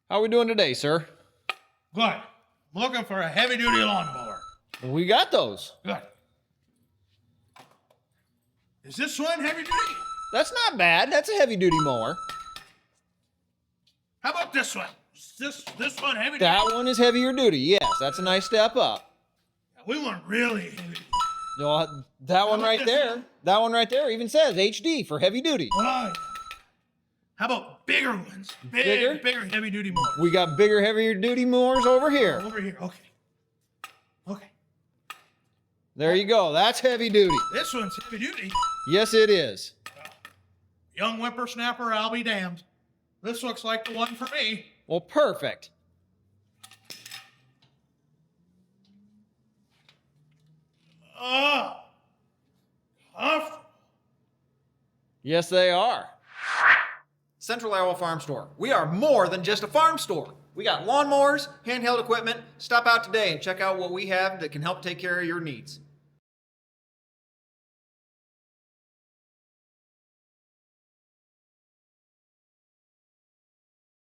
How we doing today, sir? Good. Looking for a heavy-duty lawnmower. We got those. Good. Is this one heavy-duty? That's not bad. That's a heavy-duty mower. How about this one? Is this one heavy-duty? That one is heavier duty. Yes, that's a nice step up. We want really heavy. You know, that one right there. That one right there even says HD for heavy duty. Right. How about bigger ones? Bigger? Bigger heavy-duty mowers. We got bigger, heavier duty mowers over here. Over here. Okay. Okay. There you go. That's heavy duty. This one's heavy-duty. Yes, it is. Young whippersnapper, I'll be damned. This looks like the one for me. Well, perfect. Oh. Comfortable. Yes, they are. Central Iowa Farm Store. We are more than just a farm store. We got lawnmowers, handheld equipment. Stop out today and check out what we have that can help take care of your needs.